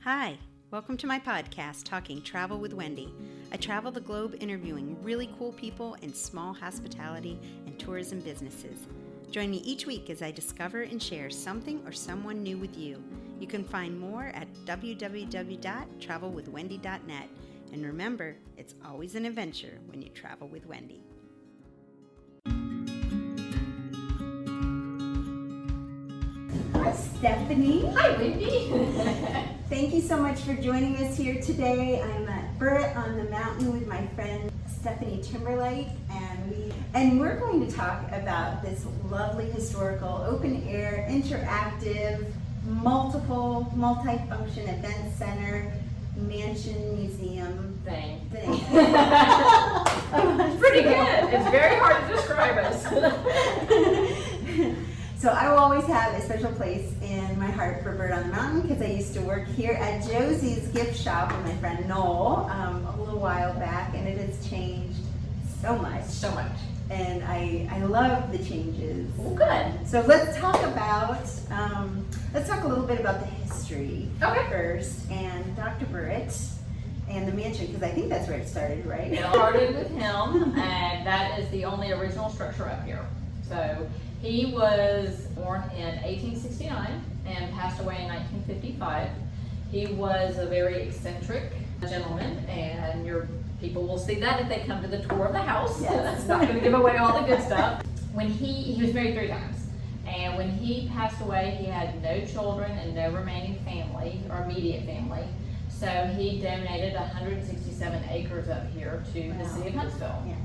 Hi, welcome to my podcast, Talking Travel with Wendy. I travel the globe interviewing really cool people in small hospitality and tourism businesses. Join me each week as I discover and share something or someone new with you. You can find more at www.travelwithwendy.net. And remember, it's always an adventure when you travel with Wendy. Hi, Stephanie. Hi, Wendy. Thank you so much for joining us here today. I'm at Burritt on the mountain with my friend Stephanie Timberlake, and we're going to talk about this lovely historical, open-air, interactive, multi-function event center, mansion, museum thing. It's pretty good. It's very hard to describe us. So I will always have a special place in my heart for Burritt on the Mountain because I used to work here at Josie's gift shop with my friend Noel a little while back, and it has changed so much. So much. And I love the changes. Well, good. So let's talk a little bit about the history first, and Dr. Burritt and the mansion, because I think that's where it started, right? It started with him, and that is the only original structure up here. So he was born in 1869 and passed away in 1955. He was a very eccentric gentleman, and your people will see that if they come to the tour of the house. Yes. It's not going to give away all the good stuff. When he was married 3 times, and when he passed away, he had no children and no remaining family or immediate family. So he donated 167 acres up here to the city of Huntsville. Yeah.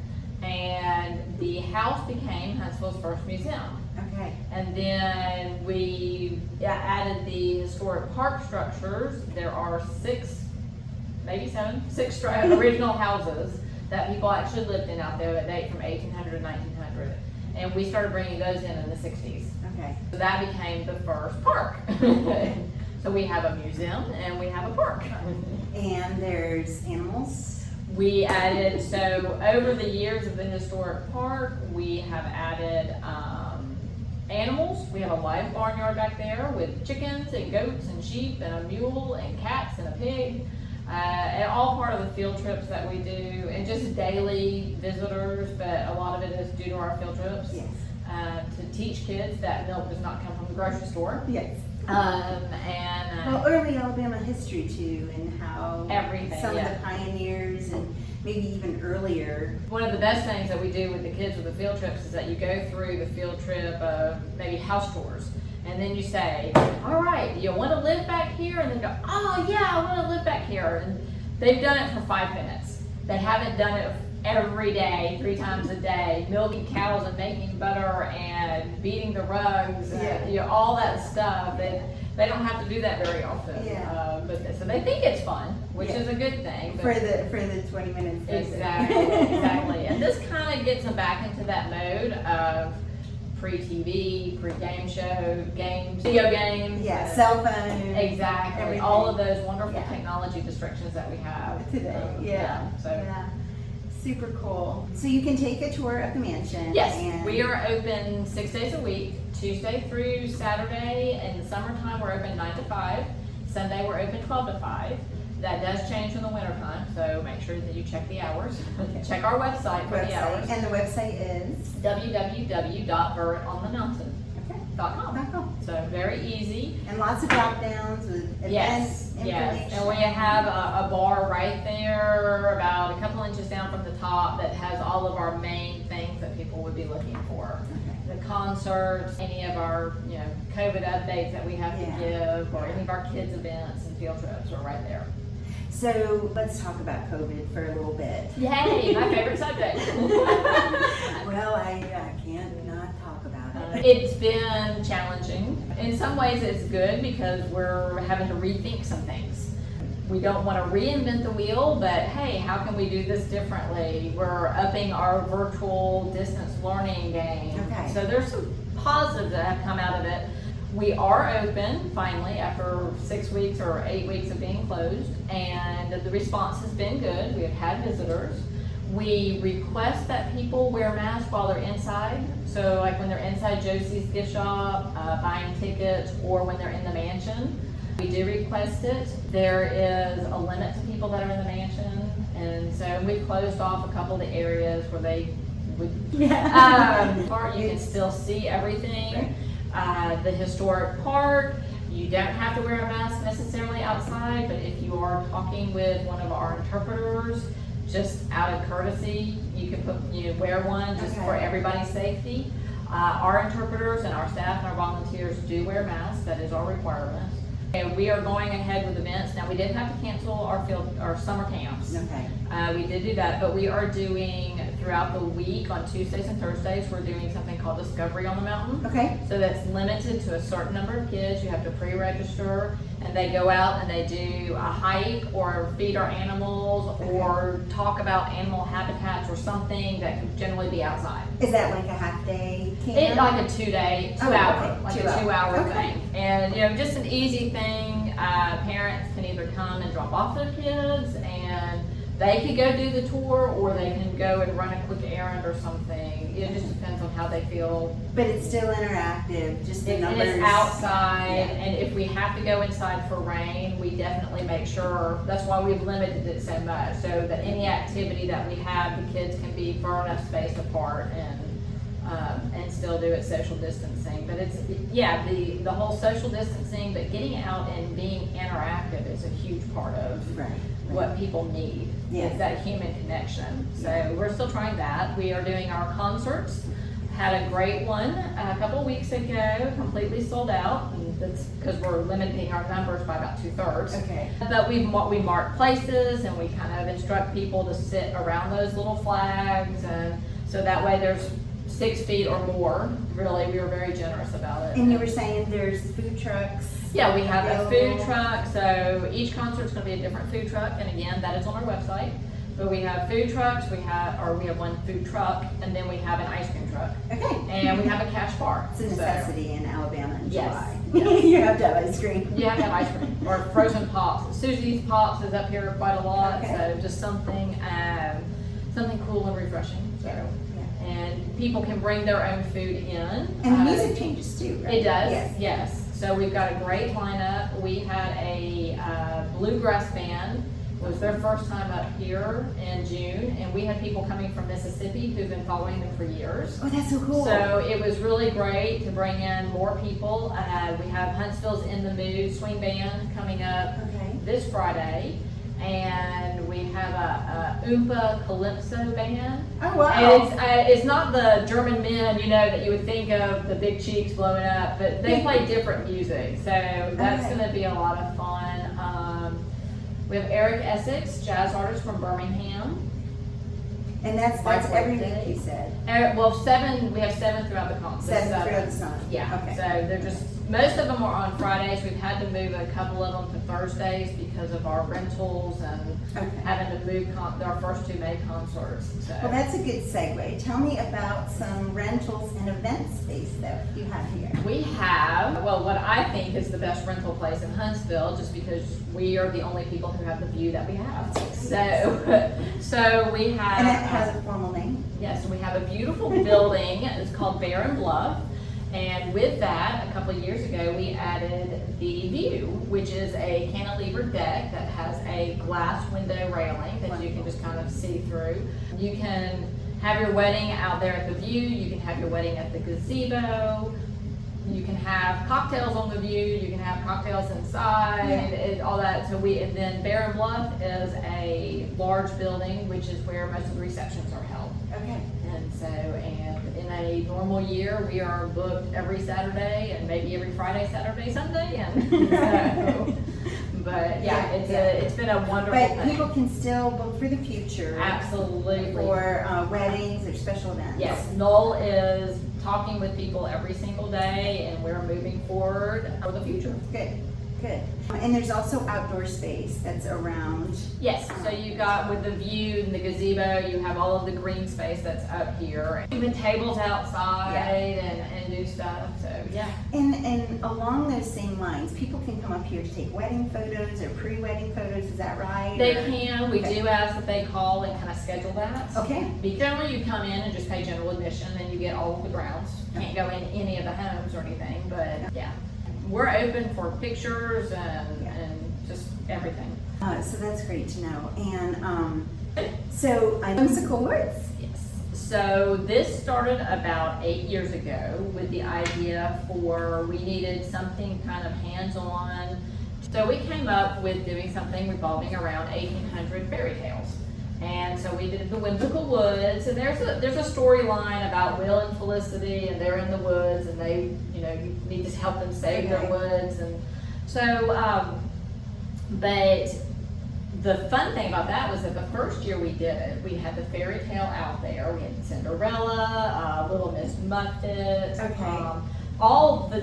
And the house became Huntsville's first museum. Okay. And then we added the historic park structures. There are 6, maybe 7, 6 original houses that people actually lived in out there that date from 1800 to 1900. And we started bringing those in the 60s. Okay. So that became the first park. So we have a museum and we have a park. And there's animals. We added, so over the years of the historic park, we have added animals. We have a live barnyard back there with chickens and goats and sheep and a mule and cats and a pig. And all part of the field trips that we do, and just daily visitors, but a lot of it is due to our field trips. Yes. To teach kids that milk does not come from the grocery store. Yes. Well, early Alabama history too, and how everything, some of the pioneers and maybe even earlier. One of the best things that we do with the kids with the field trips is that you go through the field trip of maybe house tours, and then you say, all right, you want to live back here? And then go, oh yeah, I want to live back here. And they've done it for 5 minutes. They haven't done it every day, 3 times a day, milking cows and making butter and beating the rugs, and, all that stuff. They don't have to do that very often. So they think it's fun, which is a good thing. For the 20 minutes. Exactly. And this kind of gets them back into that mode of pre-TV, pre-game show, video games. Yeah, cell phone. Exactly. Everything. All of those wonderful technology distractions that we have today. So. Super cool. So you can take a tour of the mansion. Yes, we are open 6 days a week, Tuesday through Saturday. In the summertime, we're open 9 to 5. Sunday, we're open 12 to 5. That does change in the wintertime, so make sure that you check the hours. Check our website for the hours. And the website is? www.burrittonnthemountain.com. So very easy. And lots of drop downs with events, information. Yes, and we have a bar right there about a couple inches down from the top that has all of our main things that people would be looking for. The concerts, any of our COVID updates that we have to give, or any of our kids events and field trips are right there. So let's talk about COVID for a little bit. Yay, my favorite subject. Well, I can't not talk about it. It's been challenging. In some ways it's good because we're having to rethink some things. We don't want to reinvent the wheel, but hey, how can we do this differently? We're upping our virtual distance learning game. Okay. So there's some positives that have come out of it. We are open finally after 6 weeks or 8 weeks of being closed, and the response has been good. We have had visitors. We request that people wear masks while they're inside. So like when they're inside Josie's gift shop, buying tickets, or when they're in the mansion. We do request it. There is a limit to people that are in the mansion, and so we've closed off a couple of the areas where they would. You can still see everything. The historic park. You don't have to wear a mask necessarily outside, but if you are talking with one of our interpreters, just out of courtesy, you can wear one just for everybody's safety. Our interpreters and our staff and our volunteers do wear masks. That is our requirement. And we are going ahead with events. Now, we did have to cancel our summer camps. Okay. We did do that, but we are doing throughout the week on Tuesdays and Thursdays, we're doing something called Discovery on the Mountain. Okay. So that's limited to a certain number of kids. You have to pre-register, and they go out and they do a hike or feed our animals or talk about animal habitats or something that could generally be outside. Is that like a half day camp? It's like a 2 hour, like a 2 hour Okay. thing. And just an easy thing. Parents can either come and drop off their kids and they could go do the tour, or they can go and run a quick errand or something. It just depends on how they feel. But it's still interactive, just the And numbers. it's outside, and if we have to go inside for rain, we definitely make sure, that's why we've limited it so much, so that any activity that we have, the kids can be far enough spaced apart and still do it social distancing. But it's, the whole social distancing, but getting out and being interactive is a huge part of what people need. Yes. Is that human connection. So we're still trying that. We are doing our concerts. Had a great one a couple of weeks ago, completely sold out, and that's because we're limiting our numbers by about 2/3. Okay. But we mark places, and we kind of instruct people to sit around those little flags, and so that way there's 6 feet or more. Really, we were very generous about it. And you were saying there's food trucks? Yeah, we have a food available. truck, so each concert's gonna be a different food truck, and again, that is on our website. But we have food trucks, we have one food truck, and then we have an ice cream truck. Okay. And we have a cash bar. It's a necessity in Alabama in Yes, July. yes. You have to have ice cream. You have to have ice cream, or frozen pops. Susie's Pops is up here quite a lot, Okay. so just something cool and refreshing, so. And people can bring their own food in. And the music changes too, right? It does, Yes. yes. So we've got a great lineup. We had a bluegrass band. It was their first time up here in June, and we had people coming from Mississippi who've been following them for years. Oh, that's so cool. So it was really great to bring in more people. We have Huntsville's In the Mood swing band coming up this Friday, and we have a Oompa Calypso band. Oh, wow. And it's not the German men, that you would think of, the big cheeks blowing up, but they play different music, so that's going to be a lot of fun. We have Eric Essex, jazz artist from Birmingham. And that's every week, you said? We have 7 throughout the concert. 7 throughout the summer. Yeah, Okay. so they're just, most of them are on Fridays. We've had to move a couple of them to Thursdays because of our rentals and having to move our first 2 May concerts. So. Well, that's a good segue. Tell me about some rentals and event space that you have here. We have, what I think is the best rental place in Huntsville, just because we are the only people who have the view that we have. So we have. And it has a formal name? Yes, we have a beautiful building. It's called Barren Bluff. And with that, a couple of years ago, we added the view, which is a cantilever deck that has a glass window railing that you can just kind of see through. You can have your wedding out there at the view. You can have your wedding at the gazebo. You can have cocktails on the view. You can have cocktails inside, all that. And then Barren Bluff is a large building, which is where most of the receptions are held. Okay. And in a normal year, we are booked every Saturday and maybe every Friday, Saturday, Sunday, and but it's been a wonderful But thing. people can still book for the future. Absolutely. For weddings or special events. Yes, Noel is talking with people every single day, and we're moving forward for the future. Good. And there's also outdoor space that's around. Yes, so you got with the view and the gazebo, you have all of the green space that's up here. Even tables outside and do stuff, so yeah. And along those same lines, people can come up here to take wedding photos or pre-wedding photos, is that right? They can, we do ask that they call and kind of schedule that. Okay. Generally you come in and just pay general admission and you get all of the grounds. Can't go in any of the homes or anything, but yeah. we're open for pictures and just everything. So that's great to know. And so Whimsical Woods. Yes. So this started about 8 years ago with the idea for we needed something kind of hands-on. So we came up with doing something revolving around 1800 fairy tales. And so we did the Whimsical Woods, and there's a storyline about Will and Felicity, and they're in the woods, and they, you need to help them save their woods. And so, but the fun thing about that was that the first year we did it, we had the fairy tale out there. We had Cinderella, Little Miss Muffet, all the,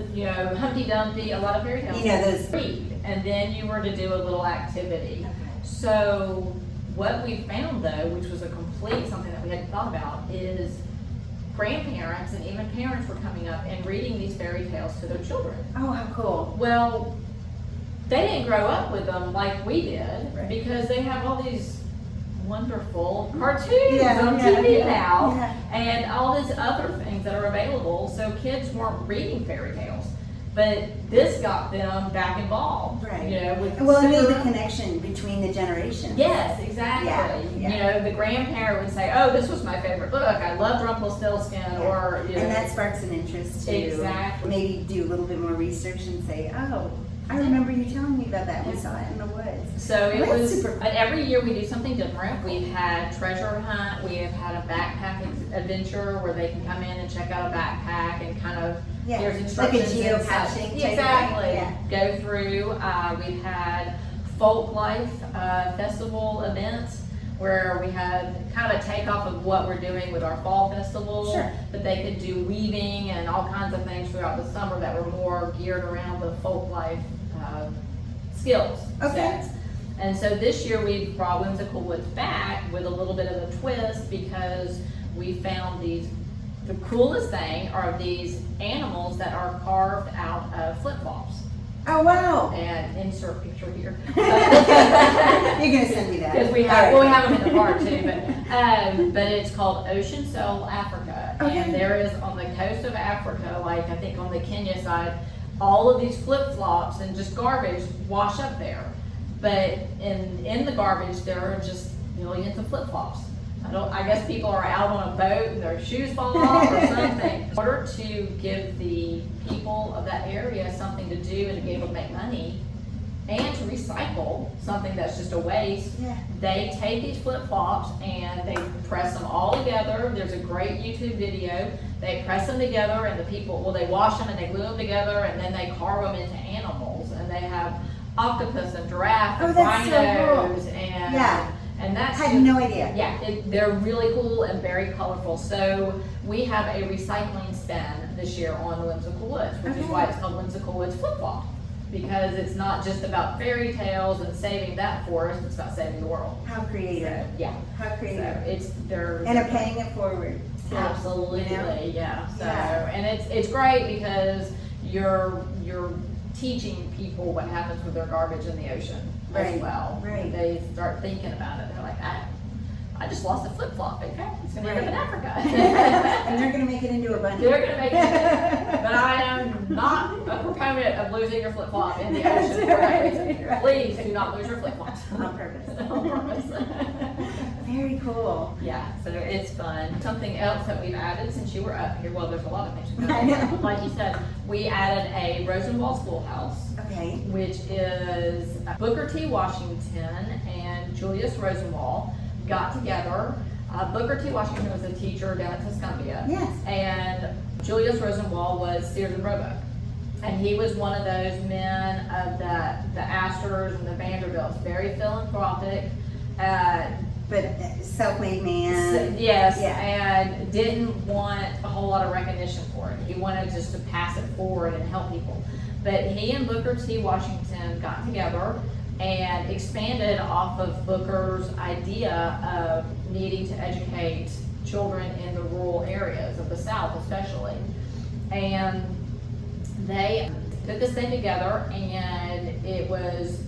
Humpty Dumpty, a lot of fairy tales. Those. Read, and then you were to do a little activity. So what we found though, which was a complete something that we hadn't thought about, is grandparents and even parents were coming up and reading these fairy tales to their children. Oh, how cool. Well, they didn't grow up with them like we did, because they have all these wonderful cartoons on TV now, and all these other things that are available, so kids weren't reading fairy tales. But this got them back involved, with well, I made the connection between the generations. Yes, exactly. The grandparent would say, "Oh, this was my favorite book. I loved Rumpelstiltskin," or and that sparks an interest too. Exactly. Maybe do a little bit more research and say, "Oh, I remember you telling me about that. We saw it in the woods." So it was super fun. Every year we do something different. We've had treasure hunt. We have had a backpack adventure where they can come in and check out a backpack and kind of there's instructions. Like a geocaching. Exactly. Go through. We've had folk life festival events where we had kind of a takeoff of what we're doing with our fall festival. Sure. But they could do weaving and all kinds of things throughout the summer that were more geared around the folk life skills sets. And so this year we brought Whimsical Woods back with a little bit of a twist, because we found the coolest thing are these animals that are carved out of flip-flops. Oh, wow. And insert picture here. You're going to send me that. Because we have them in the park too, but it's called Ocean Soul Africa. And there is on the coast of Africa, like I think on the Kenya side, all of these flip-flops and just garbage wash up there. But in the garbage, there are just millions of flip-flops. I guess people are out on a boat and their shoes fall off or something. In order to give the people of that area something to do and to be able to make money and to recycle something that's just a waste, they take these flip-flops and they press them all together. There's a great YouTube video. They press them together, and the people, they wash them and they glue them together, and then they carve them into animals. And they have octopus and giraffe and rhinos and that's I had no idea. Yeah, they're really cool and very colorful. So we have a recycling spin this year on the Whimsical Woods, which is why it's called Whimsical Woods Flip-Flop, because it's not just about fairy tales and saving that forest; it's about saving the world. How creative! So, how creative! So and paying it forward. Too, absolutely, So and it's great because you're teaching people what happens with their garbage in the ocean as well. They start thinking about it. They're like, I just lost a flip-flop. Okay, it's going to end up in Africa. And they're going to make it into a bunny. They're going to make it. But I am not a proponent of losing your flip-flop in the ocean for that reason. Please do not lose your flip-flops. On purpose. On purpose. Very cool. Yeah, so it's fun. Something else that we've added since you were up here, well, there's a lot of things we've I know. Like you said, we added a Rosenwald Schoolhouse, which is Booker T. Washington and Julius Rosenwald got together. Booker T. Washington was a teacher down at Tuscumbia. Yes. And Julius Rosenwald was Sears and Roebuck. And he was one of those men of the Astors and the Vanderbilts, very philanthropic. But self-made man. Yes, and didn't want a whole lot of recognition for it. He wanted just to pass it forward and help people. But he and Booker T. Washington got together and expanded off of Booker's idea of needing to educate children in the rural areas of the South especially. And they put this thing together, and it was,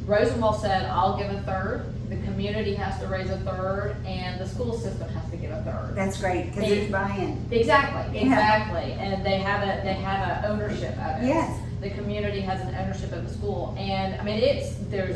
Rosenwald said, I'll give a third, the community has to raise a third, and the school system has to give a third. That's great, because there's buy-in. Exactly, and they have a ownership of it. Yes. the community has an ownership of the school. And I mean, there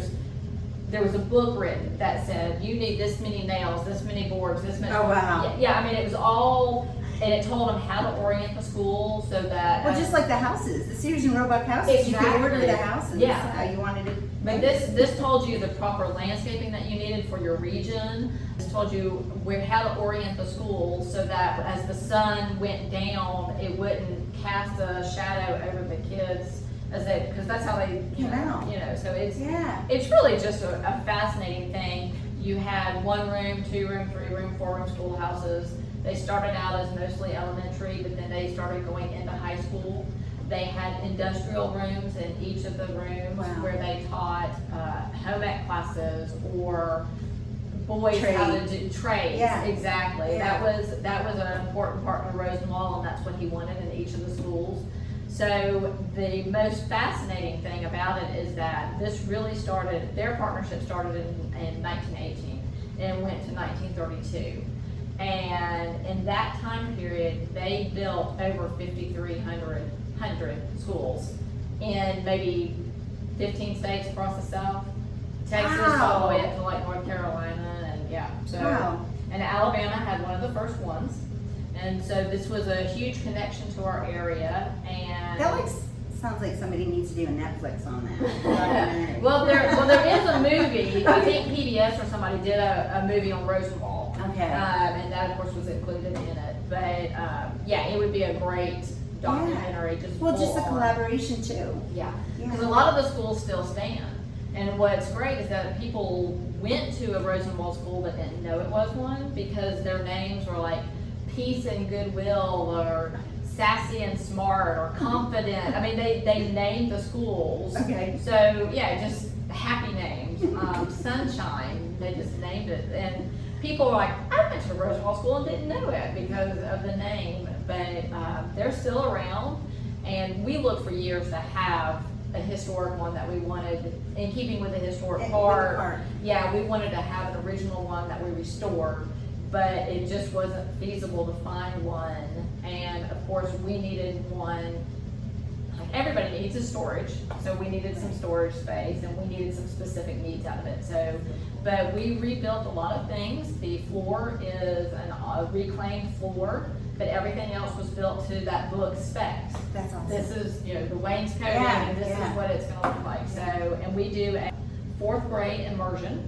was a book written that said, you need this many nails, this many boards, this many. Oh, wow. Yeah, I mean, it was all, and it told them how to orient the school so that. Well, just like the houses, the Sears and Roebuck houses, Exactly. you could order the houses, Yeah. how you wanted it. But this told you the proper landscaping that you needed for your region. This told you how to orient the school so that as the sun went down, it wouldn't cast a shadow over the kids because that's how they Came out. So it's Yeah. it's really just a fascinating thing. You had 1 room, 2 room, 3 room, 4 room schoolhouses. They started out as mostly elementary, but then they started going into high school. They had industrial rooms in each of the rooms. Wow. Where they taught home ec classes or boys Trade. how to do trades. Yeah. Exactly. Yeah. That was an important part of Rosenwald, and that's what he wanted in each of the schools. So the most fascinating thing about it is that this really started, their partnership started in 1918 and went to 1932. And in that time period, they built over 5,300 schools in maybe 15 states across the South. Texas all the way up to like North Carolina, and yeah. So, Wow. and Alabama had one of the first ones. And so this was a huge connection to our area, and That sounds like somebody needs to do a Netflix on that. well, there is a movie. I think PBS or somebody did a movie on Rosenwald. Okay. And that of course was included in it. But yeah, it would be a great documentary. Just Well, just the full on. collaboration too. Yeah, Yeah. because a lot of the schools still stand. And what's great is that people went to a Rosenwald school but didn't know it was one because their names were like Peace and Goodwill or Sassy and Smart or Confident. I mean, they named the schools. Okay. So yeah, just happy names. Sunshine, they just named it. And people were like, I went to Rosenwald School and didn't know it because of the name. But they're still around, and we looked for years to have a historic one that we wanted, in keeping with the historic And park. with the park. Yeah, we wanted to have an original one that we restored, but it just wasn't feasible to find one. And of course, we needed one, like everybody needs a storage, so we needed some storage space and we needed some specific needs out of it. So, but we rebuilt a lot of things. The floor is a reclaimed floor, but everything else was built to that book specs. That's awesome. This is, the wainscoting, Yeah, and this yeah. is what it's gonna look like. So, and we do a 4th grade immersion.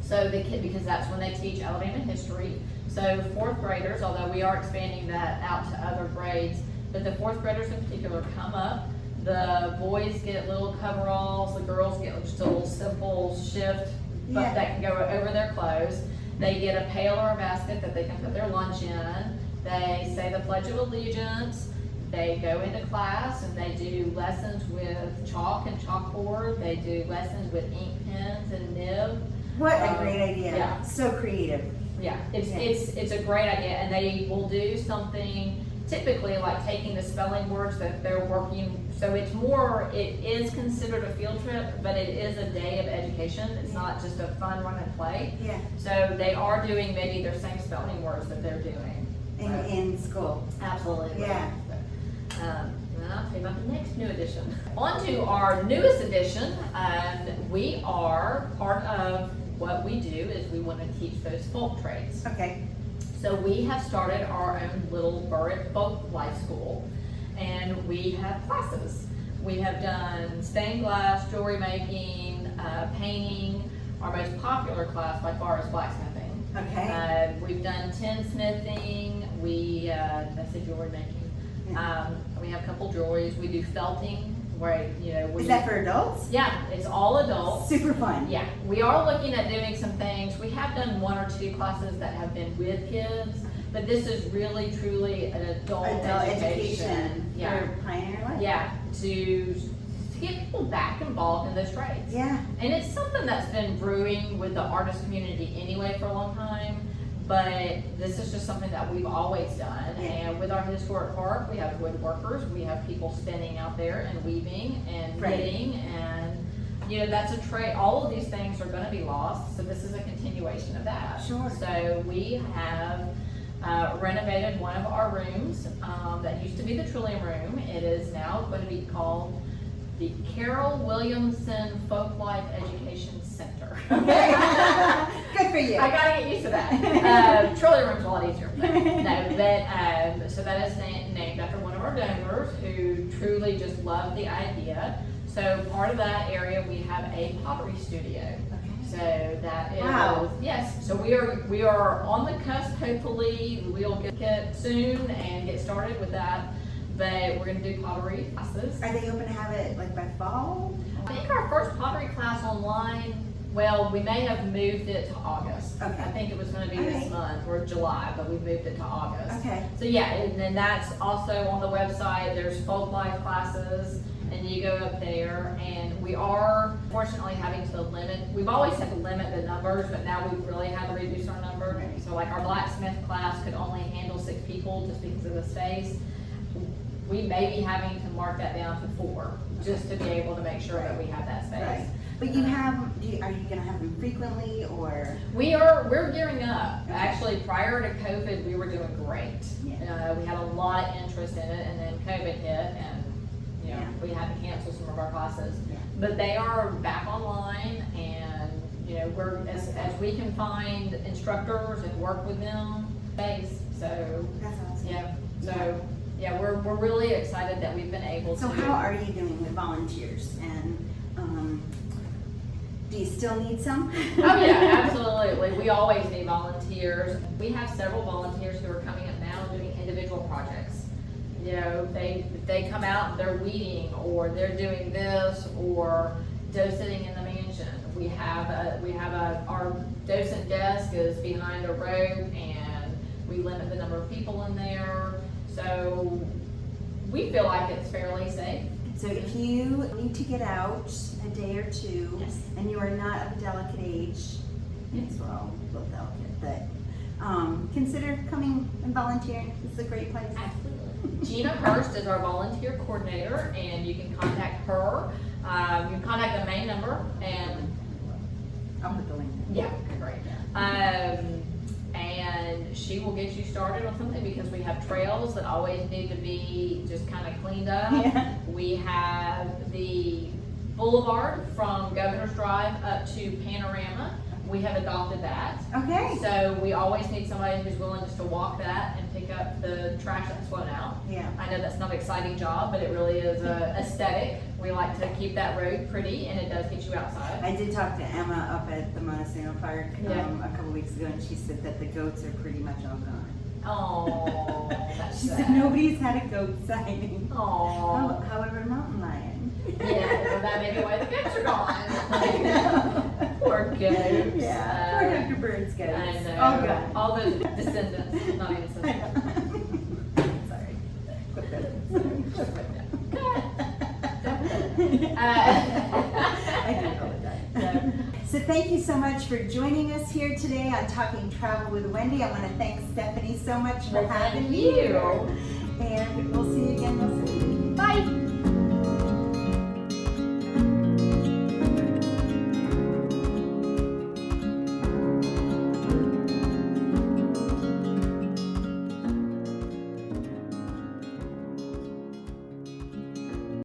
So the kid, because that's when they teach Alabama history. So 4th graders, although we are expanding that out to other grades, but the 4th graders in particular come up. The boys get little coveralls, the girls get just a little simple shift, but Yeah. that can go over their clothes. They get a pail or a basket that they can put their lunch in. They say the Pledge of Allegiance. They go into class and they do lessons with chalk and chalkboard. They do lessons with ink pens and nib. What a great idea. Yeah. So creative. Yeah, Yeah. it's a great idea, and they will do something typically like taking the spelling words that they're working. So it is considered a field trip, but it is a day of education. It's not just a fun run and play. Yeah. So they are doing maybe their same spelling words that they're doing. In school. Absolutely. Yeah. And I'll tell you about the next new edition. On to our newest edition, and we are part of what we do is we want to teach those folk trades. Okay. So we have started our own little Burritt Folk Life School, and we have classes. We have done stained glass, jewelry making, painting. Our most popular class by far is blacksmithing. Okay. We've done tinsmithing. I said jewelry making. We have a couple jewelries. We do felting, where Is that for adults? Yeah, it's all adults. Super fun. Yeah, we are looking at doing some things. We have done 1 or 2 classes that have been with kids, but this is really truly an adult education. Yeah, For Pioneer Life. yeah, to get people back involved in those trades. Yeah. And it's something that's been brewing with the artist community anyway for a long time, but this is just something that we've always done. Yeah. And with our historic park, we have woodworkers, we have people spinning out there and weaving and Right. knitting, and that's a trade. All of these things are going to be lost, so this is a continuation of that. Sure. So we have renovated one of our rooms that used to be the Trillium Room. It is now going to be called the Carol Williamson Folk Life Education Center. Okay. Good for you. I gotta get used to that. Trolley room's a lot easier. No, but so that is named after one of our donors who truly just loved the idea. So part of that area we have a pottery studio. Okay. So that is, Wow. yes. So we are on the cusp. Hopefully we'll get soon and get started with that. But we're going to do pottery classes. Are they open to have it like by fall? I think our first pottery class online, well, we may have moved it to August. Okay. I think it was going to be this month or July, but we moved it to August. Okay. So yeah, and then that's also on the website. There's folk life classes, and you go up there. And we are fortunately having to limit. We've always had to limit the numbers, but now we've really had to reduce our number. Right. So like our blacksmith class could only handle 6 people just because of the space. We may be having to mark that down to 4 just to be able to make sure that we have that space. Right. But you have, are you going to have them frequently or? We're gearing up. Actually, prior to COVID, we were doing great. Yeah. We had a lot of interest in it, and then COVID hit, and we had to cancel some of our classes. Yeah. But they are back online, and we're as we can find instructors and work with them space. So That's awesome. yeah. So. Yeah, we're really excited that we've been able to. So how are you doing with volunteers? And do you still need some? Oh yeah, absolutely. We always need volunteers. We have several volunteers who are coming up now and doing individual projects. They come out and they're weeding, or they're doing this, or docenting in the mansion. We have our docent desk is behind a rope, and we limit the number of people in there. So we feel like it's fairly safe. So if you need to get out a day or two, Yes. and you are not of a delicate age, yes, we're all a little delicate, but consider coming and volunteering. It's a great place. Absolutely. Gina Hurst is our volunteer coordinator, and you can contact her. You can contact the main number, and I'll put the link in. yeah, great. And she will get you started on something, because we have trails that always need to be just kind of cleaned up. Yeah. We have the boulevard from Governor's Drive up to Panorama. We have adopted that. Okay. So we always need somebody who's willing just to walk that and pick up the trash that's flown out. Yeah. I know that's not an exciting job, but it really is aesthetic. We like to keep that road pretty, and it does get you outside. I did talk to Emma up at the Montesano Park Yeah. a couple weeks ago, and she said that the goats are pretty much all gone. Oh, that's She sad. said nobody's had a goat sighting. Oh, However, mountain lion. yeah, well, that may be why the goats are gone. Poor goats. Yeah. Poor Dr. Burritt's goats. I know. All gone. All those descendants, not even descendants. Sorry. Quit that. I do it all the time. So thank you so much for joining us here today on Talking Travel with Wendy. I want to thank Stephanie so much for Well, having thank me you. here. And we'll see you again real soon. Bye.